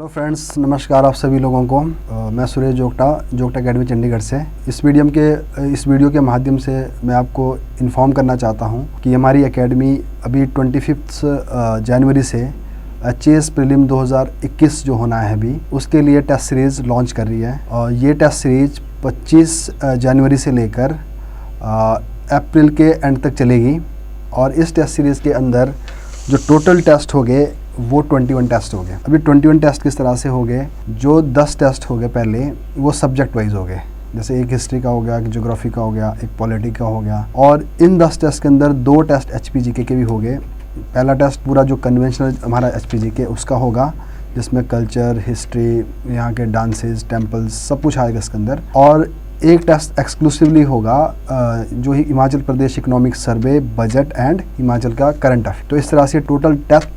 Hello friends, नमस्कार आप सभी लोगों को। मैं सुरेश जोगटा अकेडमी चंडीगढ़ से। इस वीडियो के माध्यम से मैं आपको इन्फॉर्म करना चाहता हूं कि हमारी एकेडमी अभी 25 जनवरी से एचएएस प्रीलिम 2021 जो होना है अभी, उसके लिए टेस्ट सीरीज़ लॉन्च कर रही है। और ये टेस्ट सीरीज़ 25 जनवरी से लेकर अप्रैल के एंड तक चलेगी। और इस टेस्ट सीरीज़ के अंदर जो टोटल टेस्ट हो गए वो 21 टेस्ट हो गए। अभी 21 टेस्ट किस तरह से हो गए, जो 10 टेस्ट हो गए पहले वो सब्जेक्ट वाइज हो गए, जैसे एक हिस्ट्री का हो गया, एक ज्योग्राफी का हो गया, एक पॉलिटी का हो गया। और इन 10 टेस्ट के अंदर 2 टेस्ट एचपीजीके के भी हो गए। पहला टेस्ट पूरा जो कन्वेंशनल हमारा एचपीजीके उसका होगा, जिसमें कल्चर, हिस्ट्री, यहाँ के डांसेस, टेम्पल्स सब कुछ आएगा इसके अंदर। और एक टेस्ट एक्सक्लूसिवली होगा जो ही Himachal Pradesh economic survey, budget and Himachal का करंट अफेयर। तो इस तरह से टोटल टेस्ट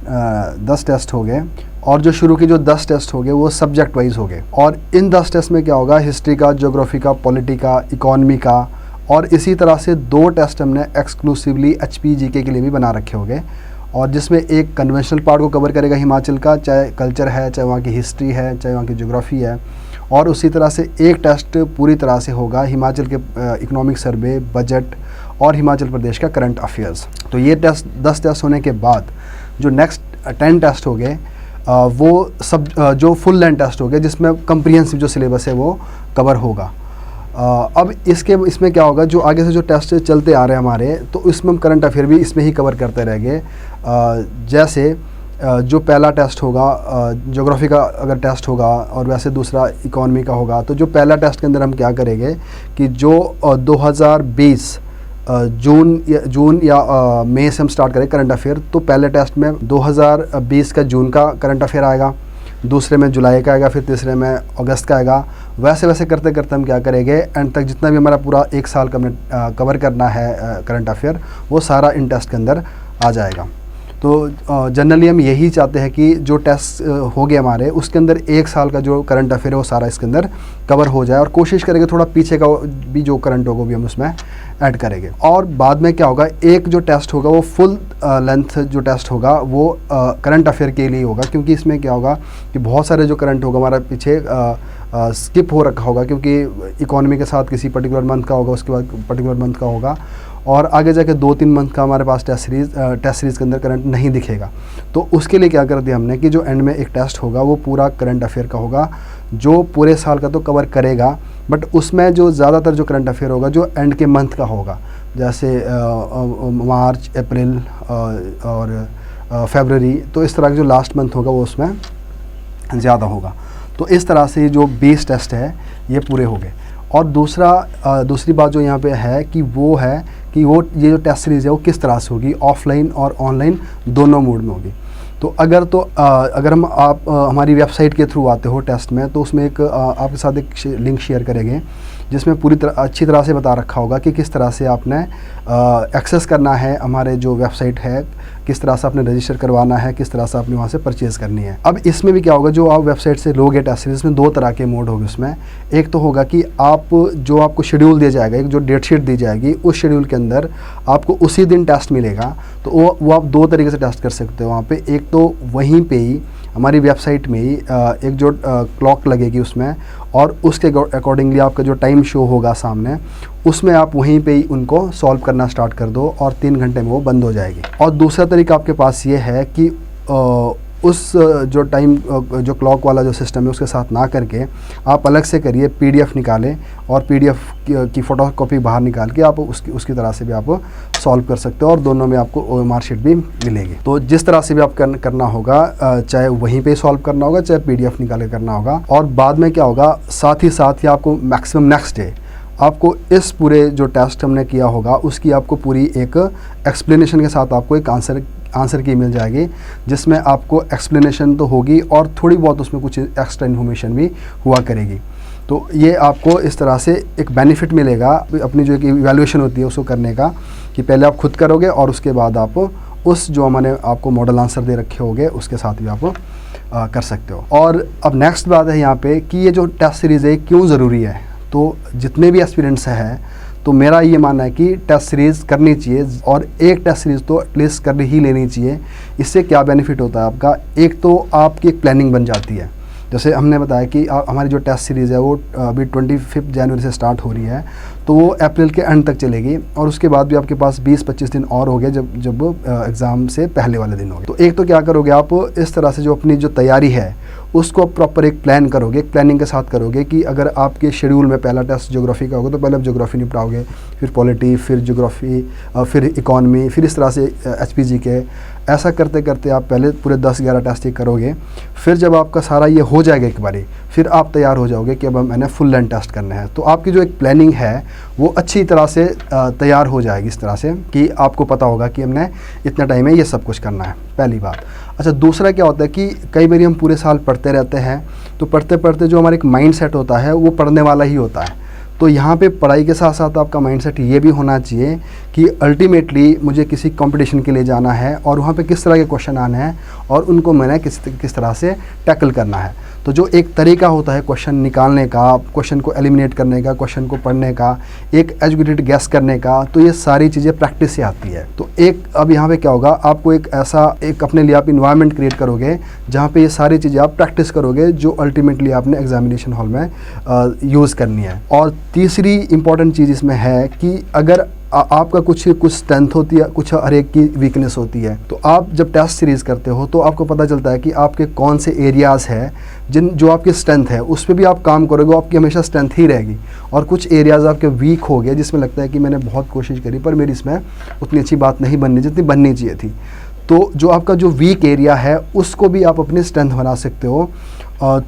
10 टेस्ट हो गए। और जो शुरू के जो 10 टेस्ट हो गए वो सब्जेक्ट वाइज हो गए। और इन 10 टेस्ट में क्या होगा, हिस्ट्री का, ज्योग्राफी का, पॉलिटी का, इकोनॉमी का, और इसी तरह से 2 टेस्ट हमने एक्सक्लूसिवली एचपीजीके के लिए भी बना रखे होंगे। और जिसमें एक कन्वेंशनल पार्ट को कवर करेगा हिमाचल का, चाहे कल्चर है, चाहे वहाँ की हिस्ट्री है, चाहे वहाँ की ज्योग्राफी है। और उसी तरह से एक टेस्ट पूरी तरह से होगा हिमाचल के इकोनॉमिक सर्वे, बजट और हिमाचल प्रदेश का करंट अफेयर्स। तो ये टेस्ट 10 टेस्ट होने के बाद जो नेक्स्ट 10 टेस्ट हो गए वो सब जो फुल लेंथ टेस्ट हो गए, जिसमें कंप्रिहेंसिव जो सिलेबस है वो कवर होगा। अब इसमें क्या होगा, जो आगे से जो टेस्ट चलते आ रहे हैं हमारे, तो इसमें हम करंट अफेयर भी इसमें ही कवर करते रहेंगे। जैसे जो पहला टेस्ट होगा ज्योग्राफी का अगर टेस्ट होगा, और वैसे दूसरा इकोनॉमी का होगा। तो जो पहला टेस्ट के अंदर हम क्या करेंगे कि जो 2020 जून या मई से हम स्टार्ट करें करंट अफेयर, तो पहले टेस्ट में 2020 का जून का करंट अफेयर आएगा, दूसरे में जुलाई का आएगा, फिर तीसरे में अगस्त का आएगा। वैसे वैसे करते करते हम क्या करेंगे, एंड तक जितना भी हमारा पूरा 1 साल का कवर करना है करंट अफेयर, वो सारा इन टेस्ट के अंदर आ जाएगा। तो जनरली हम यही चाहते हैं कि जो टेस्ट हो गए हमारे, उसके अंदर 1 साल का जो करंट अफेयर है वो सारा इसके अंदर कवर हो जाए। और कोशिश करेंगे थोड़ा पीछे का भी जो करंट होगा भी हम उसमें ऐड करेंगे। और बाद में क्या होगा, एक जो टेस्ट होगा वो फुल लेंथ जो टेस्ट होगा वो करंट अफेयर के लिए होगा। क्योंकि इसमें क्या होगा कि बहुत सारे जो करंट होगा हमारा पीछे स्किप हो रखा होगा, क्योंकि इकोनॉमी के साथ किसी पर्टिकुलर मंथ का होगा, उसके बाद पर्टिकुलर मंथ का होगा, और आगे जाके 2-3 मंथ का हमारे पास टेस्ट सीरीज़ के अंदर करंट नहीं दिखेगा। तो उसके लिए क्या कर दिया हमने कि जो एंड में एक टेस्ट होगा वो पूरा करंट अफेयर का होगा, जो पूरे साल का तो कवर करेगा, बट उसमें जो ज़्यादातर जो करंट अफेयर होगा जो एंड के मंथ का होगा, जैसे मार्च, अप्रैल और फरवरी। तो इस तरह का जो लास्ट मंथ होगा वो उसमें ज़्यादा होगा। तो इस तरह से जो 20 टेस्ट है ये पूरे हो गए। और दूसरी बात जो यहाँ पे है कि वो है कि ये जो टेस्ट सीरीज़ है वो किस तरह से होगी, ऑफलाइन और ऑनलाइन दोनों मोड में होगी। तो अगर आप हमारी वेबसाइट के थ्रू आते हो टेस्ट में, तो उसमें एक आपके साथ एक लिंक शेयर करेंगे, जिसमें पूरी तरह अच्छी तरह से बता रखा होगा कि किस तरह से आपने एक्सेस करना है हमारे जो वेबसाइट है, किस तरह से आपने रजिस्टर करवाना है, किस तरह से आपने वहाँ से परचेज़ करनी है। अब इसमें भी क्या होगा, जो आप वेबसाइट से लोगे टेस्ट सीरीज़ में 2 तरह के मोड होंगे उसमें। एक तो होगा कि जो आपको शेड्यूल दिया जाएगा, एक जो डेट शीट दी जाएगी, उस शेड्यूल के अंदर आपको उसी दिन टेस्ट मिलेगा। तो वो आप 2 तरीके से टेस्ट कर सकते हो वहाँ पे। एक तो वहीं पे ही हमारी वेबसाइट में ही एक जो क्लॉक लगेगी उसमें, और उसके अकॉर्डिंगली आपका जो टाइम शो होगा सामने, उसमें आप वहीं पे ही उनको सॉल्व करना स्टार्ट कर दो और 3 घंटे में वो बंद हो जाएगी। और दूसरा तरीका आपके पास ये है कि उस जो टाइम जो क्लॉक वाला जो सिस्टम है उसके साथ ना करके आप अलग से करिए, पीडीएफ निकालें और पीडीएफ की फ़ोटोकॉपी बाहर निकाल के आप उसकी तरह से भी आप सॉल्व कर सकते हो, और दोनों में आपको ओएमआर शीट भी मिलेगी। तो जिस तरह से भी आप करना होगा, चाहे वहीं पे सॉल्व करना होगा, चाहे पीडीएफ निकाल के करना होगा। और बाद में क्या होगा, साथ ही आपको मैक्सिमम नेक्स्ट डे आपको इस पूरे जो टेस्ट हमने किया होगा उसकी आपको पूरी एक एक्सप्लेनेशन के साथ आपको एक आंसर की मिल जाएगी, जिसमें आपको एक्सप्लेनेशन तो होगी और थोड़ी बहुत उसमें कुछ एक्स्ट्रा इन्फॉर्मेशन भी हुआ करेगी। तो ये आपको इस तरह से एक बेनिफिट मिलेगा अपनी जो एक इवैल्यूएशन होती है उसको करने का, कि पहले आप खुद करोगे और उसके बाद आप उस जो मैंने आपको मॉडल आंसर दे रखे होंगे उसके साथ भी आप कर सकते हो। और अब नेक्स्ट बात है यहाँ पे कि ये जो टेस्ट सीरीज़ है क्यों ज़रूरी है। तो जितने भी एस्पिरेंट्स हैं, तो मेरा ये मानना है कि टेस्ट सीरीज़ करनी चाहिए, और एक टेस्ट सीरीज़ तो एटलीस्ट कर ही लेनी चाहिए। इससे क्या बेनिफिट होता है आपका, एक तो आपकी एक प्लानिंग बन जाती है जैसे हमने बताया कि हमारी जो टेस्ट सीरीज़ है वो अभी 25 जनवरी से स्टार्ट हो रही है, तो वो अप्रैल के एंड तक चलेगी, और उसके बाद भी आपके पास 20-25 दिन और हो गए जब एग्ज़ाम से पहले वाले दिन हो गए। तो एक तो क्या करोगे आप, इस तरह से जो अपनी जो तैयारी है उसको प्रॉपर एक प्लान करोगे, एक प्लानिंग के साथ करोगे कि अगर आपके शेड्यूल में पहला टेस्ट ज्योग्राफी का होगा तो पहले आप ज्योग्राफी निपटाओगे, फिर पॉलिटी, फिर ज्योग्राफी, फिर इकॉनमी, फिर इस तरह से HPG के, ऐसा करते करते आप पहले पूरे 10-11 टेस्ट ही करोगे। फिर जब आपका सारा ये हो जाएगा एक बारी, फिर आप तैयार हो जाओगे कि अब मैंने फुल लेंथ टेस्ट करना है। तो आपकी जो एक प्लानिंग है वो अच्छी तरह से तैयार हो जाएगी, इस तरह से कि आपको पता होगा कि हमने इतना टाइम में ये सब कुछ करना है, पहली बात। अच्छा, दूसरा क्या होता है कि कई बार हम पूरे साल पढ़ते रहते हैं, तो पढ़ते पढ़ते जो हमारा एक माइंड सेट होता है वो पढ़ने वाला ही होता है। तो यहाँ पे पढ़ाई के साथ साथ आपका माइंडसेट ये भी होना चाहिए कि अल्टीमेटली मुझे किसी कंपटीशन के लिए जाना है और वहाँ पे किस तरह के क्वेश्चन आने हैं और उनको मैंने किस तरह से टैकल करना है। तो जो एक तरीका होता है क्वेश्चन निकालने का, क्वेश्चन को एलिमिनेट करने का, क्वेश्चन को पढ़ने का, एक एजुकेटेड गैस करने का, तो ये सारी चीज़ें प्रैक्टिस से आती है। तो एक अब यहाँ पे क्या होगा, आपको एक ऐसा एक अपने लिए आप इन्वायरमेंट क्रिएट करोगे जहाँ पे ये सारी चीज़ें आप प्रैक्टिस करोगे जो अल्टीमेटली आपने एग्जामिनेशन हॉल में यूज़ करनी है। और तीसरी इंपॉर्टेंट चीज़ इसमें है कि अगर आपका कुछ स्ट्रेंथ होती है, कुछ हर एक की वीकनेस होती है, तो आप जब टेस्ट सीरीज़ करते हो तो आपको पता चलता है कि आपके कौन से एरियाज़ हैं जो आपकी स्ट्रेंथ है उस पर भी आप काम करोगे, आपकी हमेशा स्ट्रेंथ ही रहेगी। और कुछ एरियाज़ आपके वीक हो गए जिसमें लगता है कि मैंने बहुत कोशिश करी पर मेरी इसमें उतनी अच्छी बात नहीं बननी जितनी बननी चाहिए थी, तो जो आपका जो वीक एरिया है उसको भी आप अपनी स्ट्रेंथ बना सकते हो।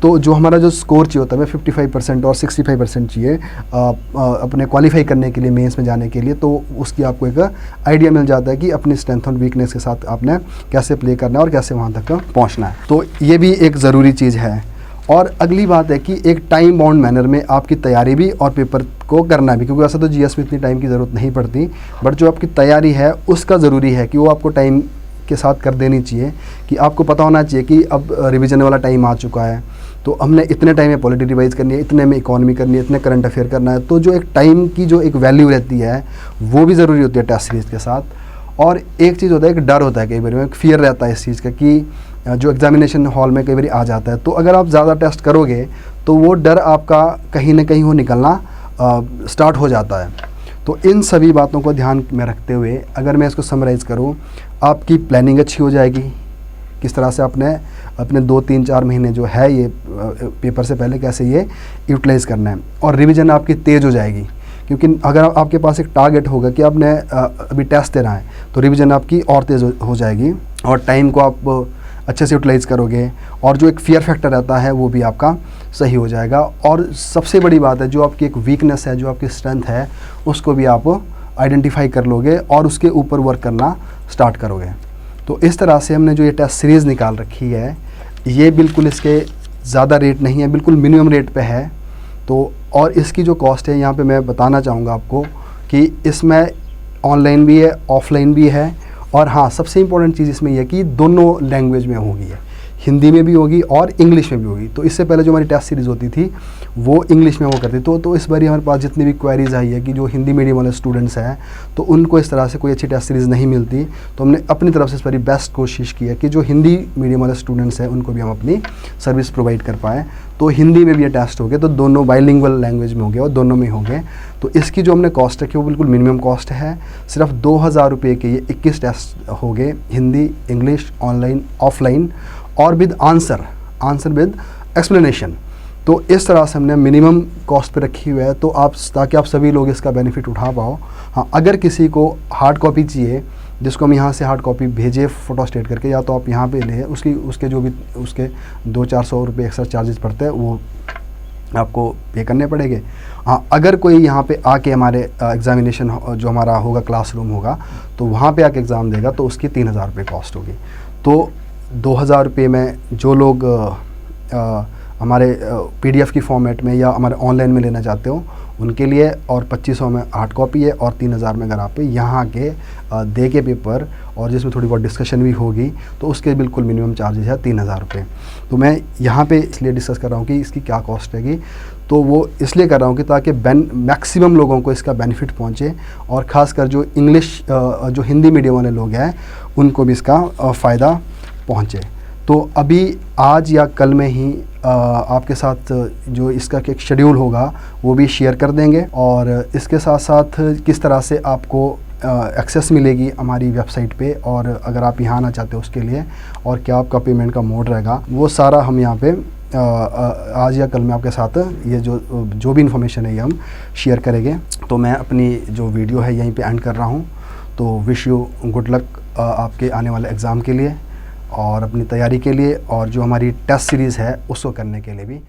तो जो हमारा जो स्कोर चाहिए होता है 55% और 65% चाहिए अपने क्वालिफाई करने के लिए, मेंस में जाने के लिए, तो उसकी आपको एक आइडिया मिल जाता है कि अपनी स्ट्रेंथ और वीकनेस के साथ आपने कैसे प्ले करना है और कैसे वहाँ तक पहुँचना है। तो ये भी एक ज़रूरी चीज़ है। और अगली बात है कि एक टाइम बाउंड मैनर में आपकी तैयारी भी और पेपर को करना भी, क्योंकि वैसे तो GS में इतनी टाइम की ज़रूरत नहीं पड़ती, बट जो आपकी तैयारी है उसका ज़रूरी है कि वो आपको टाइम के साथ कर देनी चाहिए। कि आपको पता होना चाहिए कि अब रिवीजन वाला टाइम आ चुका है, तो हमने इतने टाइम में पॉलिटी रिवाइज करनी है, इतने में इकॉनमी करनी है, इतने करंट अफेयर करना है। तो जो एक टाइम की जो एक वैल्यू रहती है वो भी ज़रूरी होती है टेस्ट सीरीज़ के साथ। और एक चीज़ होता है, एक डर होता है, कई बार में एक फियर रहता है इस चीज़ का कि जो एग्जामिनेशन हॉल में कई बार आ जाता है, तो अगर आप ज़्यादा टेस्ट करोगे तो वो डर आपका कहीं ना कहीं वो निकलना स्टार्ट हो जाता है। तो इन सभी बातों को ध्यान में रखते हुए अगर मैं इसको समराइज़ करूँ, आपकी प्लानिंग अच्छी हो जाएगी, किस तरह से अपने 2-3-4 महीने जो है ये पेपर से पहले कैसे ये यूटिलाइज़ करना है, और रिवीजन आपकी तेज़ हो जाएगी। क्योंकि अगर आपके पास एक टारगेट होगा कि आपने अभी टेस्ट देना है, तो रिवीजन आपकी और तेज़ हो जाएगी और टाइम को आप अच्छे से यूटिलाइज़ करोगे, और जो एक फियर फैक्टर रहता है वो भी आपका सही हो जाएगा। और सबसे बड़ी बात है, जो आपकी एक वीकनेस है, जो आपकी स्ट्रेंथ है, उसको भी आप आइडेंटिफाई कर लोगे और उसके ऊपर वर्क करना स्टार्ट करोगे। तो इस तरह से हमने जो ये टेस्ट सीरीज़ निकाल रखी है, ये बिल्कुल इसके ज़्यादा रेट नहीं है, बिल्कुल मिनिमम रेट पे है। तो और इसकी जो कॉस्ट है यहाँ पे मैं बताना चाहूँगा आपको कि इसमें ऑनलाइन भी है, ऑफलाइन भी है, और हाँ, सबसे इम्पोर्टेंट चीज़ इसमें यह है कि दोनों लैंग्वेज में होगी, है हिंदी में भी होगी और इंग्लिश में भी होगी। तो इससे पहले जो हमारी टेस्ट सीरीज़ होती थी वो इंग्लिश में वो करती, तो इस बार हमारे पास जितनी भी क्वेरीज़ आई है कि जो हिंदी मीडियम वाले स्टूडेंट्स हैं तो उनको इस तरह से कोई अच्छी टेस्ट सीरीज़ नहीं मिलती, तो हमने अपनी तरफ से इस बार बेस्ट कोशिश की है कि जो हिंदी मीडियम वाले स्टूडेंट्स हैं उनको भी हम अपनी सर्विस प्रोवाइड कर पाएँ। तो हिंदी में भी ये टेस्ट हो गए, तो दोनों बाइलिंगुअल लैंग्वेज में हो गए और दोनों में हो गए। तो इसकी जो हमने कॉस्ट रखी वो बिल्कुल मिनिमम कॉस्ट है, सिर्फ 2000 रुपये के ये 21 टेस्ट हो गए, हिंदी, इंग्लिश, ऑनलाइन, ऑफलाइन, और विद आंसर विद एक्सप्लेनेशन। तो इस तरह से हमने मिनिमम कॉस्ट पे रखी हुई है, तो ताकि आप सभी लोग इसका बेनिफिट उठा पाओ। हाँ, अगर किसी को हार्ड कॉपी चाहिए, जिसको हम यहाँ से हार्ड कॉपी भेजे फ़ोटो स्टेट करके, या तो आप यहाँ पे ले, उसके जो भी उसके 200-400 रुपये एक्स्ट्रा चार्जेस पड़ते हैं वो आपको पे करने पड़ेंगे। हाँ, अगर कोई यहाँ पे आके हमारे एग्ज़ामिनेशन जो हमारा होगा क्लासरूम होगा, तो वहाँ पे आके एग्ज़ाम देगा तो उसकी 3000 रुपये कॉस्ट होगी। तो 2000 रुपये में जो लोग हमारे PDF की फॉर्मेट में या हमारे ऑनलाइन में लेना चाहते हो उनके लिए, और 2500 में हार्ड कॉपी है, और 3000 में अगर आप यहाँ के दे के पेपर और जिसमें थोड़ी बहुत डिस्कशन भी होगी तो उसके बिल्कुल मिनिमम चार्जेस है 3000 रुपये। तो मैं यहाँ पे इसलिए डिस्कस कर रहा हूँ कि इसकी क्या कॉस्ट रहेगी, तो वो इसलिए कर रहा हूँ कि ताकि मैक्सिमम लोगों को इसका बेनिफिट पहुँचे, और ख़ासकर जो जो हिंदी मीडियम वाले लोग हैं उनको भी इसका फ़ायदा पहुँचे। तो अभी आज या कल में ही आपके साथ जो इसका एक शेड्यूल होगा वो भी शेयर कर देंगे, और इसके साथ साथ किस तरह से आपको एक्सेस मिलेगी हमारी वेबसाइट पे, और अगर आप यहाँ आना चाहते हो उसके लिए, और क्या आपका पेमेंट का मोड रहेगा, वो सारा हम यहाँ पे आज या कल में आपके साथ ये जो भी इन्फॉर्मेशन है ये हम शेयर करेंगे। तो मैं अपनी जो वीडियो है यहीं पे एंड कर रहा हूँ। तो विश यू गुड लक आपके आने वाले एग्ज़ाम के लिए और अपनी तैयारी के लिए, और जो हमारी टेस्ट सीरीज़ है उसको करने के लिए भी।